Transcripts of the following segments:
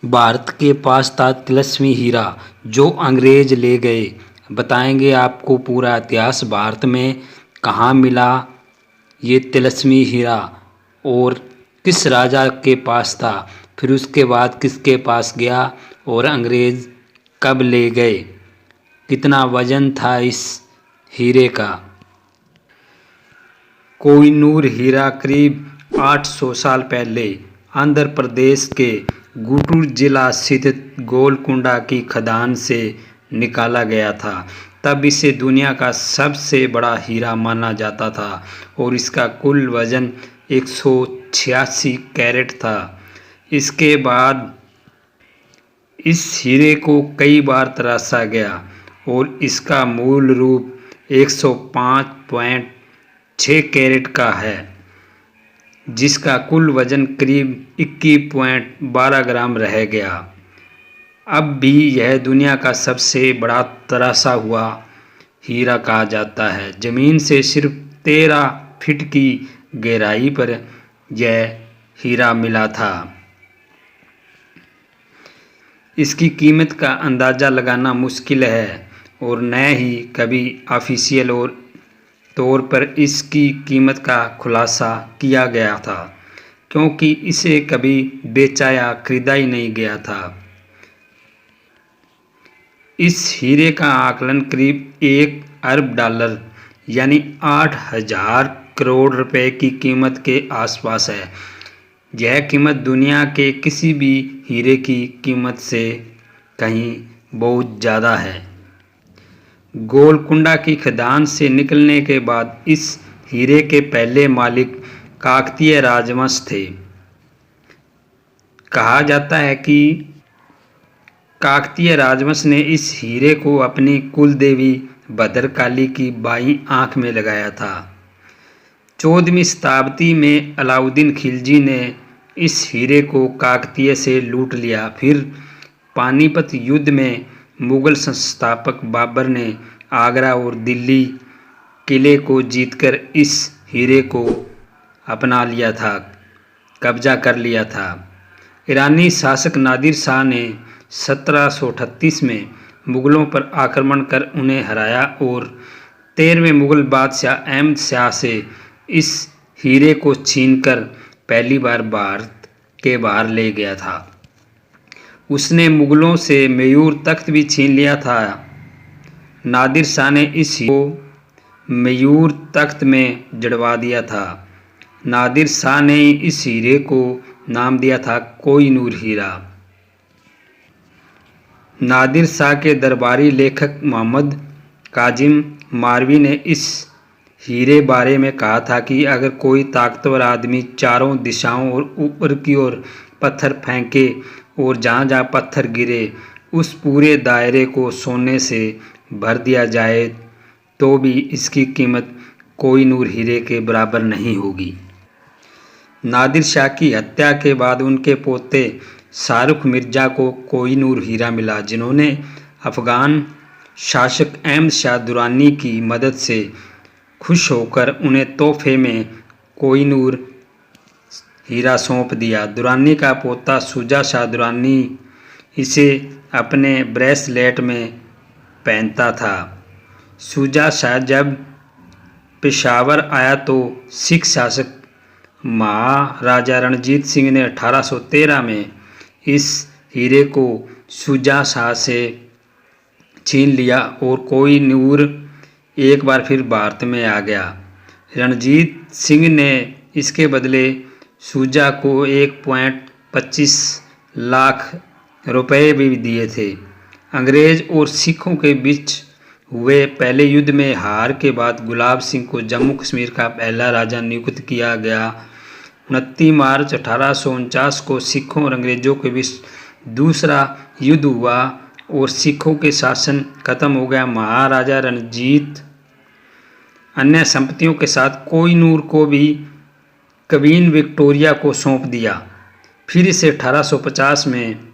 भारत के पास था तिलस्मी हीरा जो अंग्रेज ले गए। बताएंगे आपको पूरा इतिहास। भारत में कहाँ मिला ये तिलस्मी हीरा और किस राजा के पास था, फिर उसके बाद किसके पास गया और अंग्रेज कब ले गए, कितना वजन था इस हीरे का। कोहिनूर हीरा करीब 800 साल पहले आंध्र प्रदेश के गुंटूर जिला स्थित गोलकुंडा की खदान से निकाला गया था। तब इसे दुनिया का सबसे बड़ा हीरा माना जाता था और इसका कुल वजन 186 कैरेट था। इसके बाद इस हीरे को कई बार तराशा गया और इसका मूल रूप 105.6 कैरेट का है, जिसका कुल वजन करीब 21.12 ग्राम रह गया। अब भी यह दुनिया का सबसे बड़ा तराशा हुआ हीरा कहा जाता है। जमीन से सिर्फ 13 फीट की गहराई पर यह हीरा मिला था। इसकी कीमत का अंदाज़ा लगाना मुश्किल है और न ही कभी ऑफिशियल तौर पर इसकी कीमत का खुलासा किया गया था, क्योंकि इसे कभी बेचा या खरीदा ही नहीं गया था। इस हीरे का आकलन करीब 1 अरब डॉलर यानी 8,000 करोड़ रुपए की कीमत के आसपास है। यह कीमत दुनिया के किसी भी हीरे की कीमत से कहीं बहुत ज़्यादा है। गोलकुंडा की खदान से निकलने के बाद इस हीरे के पहले मालिक काकतीय राजवंश थे। कहा जाता है कि काकतीय राजवंश ने इस हीरे को अपनी कुल देवी भद्रकाली की बाईं आंख में लगाया था। 14वीं शताब्दी में अलाउद्दीन खिलजी ने इस हीरे को काकतीय से लूट लिया। फिर पानीपत युद्ध में मुगल संस्थापक बाबर ने आगरा और दिल्ली किले को जीतकर इस हीरे को अपना लिया था, कब्जा कर लिया था। ईरानी शासक नादिर शाह ने 1738 में मुगलों पर आक्रमण कर उन्हें हराया और 13वें मुगल बादशाह अहमद शाह से इस हीरे को छीनकर पहली बार भारत के बाहर ले गया था। उसने मुगलों से मयूर तख्त भी छीन लिया था। नादिर शाह ने इस हीरे को मयूर तख्त में जड़वा दिया था। नादिर शाह ने इस हीरे को नाम दिया था कोहिनूर हीरा। नादिर शाह के दरबारी लेखक मोहम्मद काजिम मारवी ने इस हीरे बारे में कहा था कि अगर कोई ताकतवर आदमी चारों दिशाओं और ऊपर की ओर पत्थर फेंके और जहाँ जहाँ पत्थर गिरे उस पूरे दायरे को सोने से भर दिया जाए तो भी इसकी कीमत कोहिनूर हीरे के बराबर नहीं होगी। नादिर शाह की हत्या के बाद उनके पोते शाहरुख मिर्जा को कोहिनूर हीरा मिला, जिन्होंने अफगान शासक अहमद शाह दुरानी की मदद से खुश होकर उन्हें तोहफे में कोहिनूर हीरा सौंप दिया। दुरानी का पोता शुजा शाह दुरानी इसे अपने ब्रेसलेट में पहनता था। शुजा शाह जब पेशावर आया तो सिख शासक महाराजा रणजीत सिंह ने 1813 में इस हीरे को शुजा शाह से छीन लिया और कोहिनूर एक बार फिर भारत में आ गया। रणजीत सिंह ने इसके बदले शुजा को 1.25 लाख रुपए भी दिए थे। अंग्रेज और सिखों के बीच हुए पहले युद्ध में हार के बाद गुलाब सिंह को जम्मू कश्मीर का पहला राजा नियुक्त किया गया। 29 मार्च 1849 को सिखों और अंग्रेजों के बीच दूसरा युद्ध हुआ और सिखों के शासन खत्म हो गया। महाराजा रणजीत अन्य संपत्तियों के साथ कोहिनूर को भी क्वीन विक्टोरिया को सौंप दिया। फिर इसे 1850 में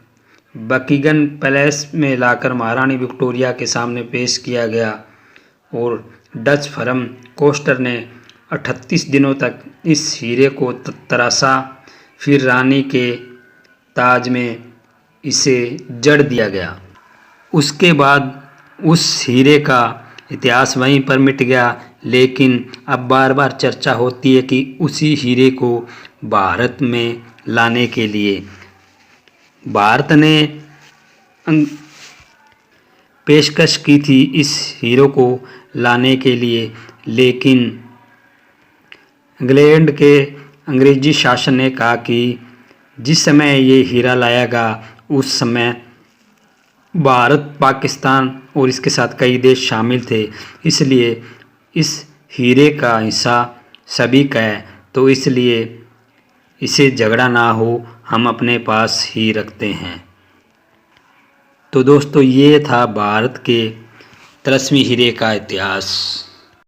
बकिंगम पैलेस में लाकर महारानी विक्टोरिया के सामने पेश किया गया और डच फर्म कोस्टर ने 38 दिनों तक इस हीरे को तराशा। फिर रानी के ताज में इसे जड़ दिया गया। उसके बाद उस हीरे का इतिहास वहीं पर मिट गया, लेकिन अब बार बार चर्चा होती है कि उसी हीरे को भारत में लाने के लिए भारत ने पेशकश की थी इस हीरो को लाने के लिए, लेकिन इंग्लैंड के अंग्रेजी शासन ने कहा कि जिस समय ये हीरा लाएगा उस समय भारत, पाकिस्तान और इसके साथ कई देश शामिल थे, इसलिए इस हीरे का हिस्सा सभी का है, तो इसलिए इसे झगड़ा ना हो, हम अपने पास ही रखते हैं। तो दोस्तों, ये था भारत के 13वें हीरे का इतिहास।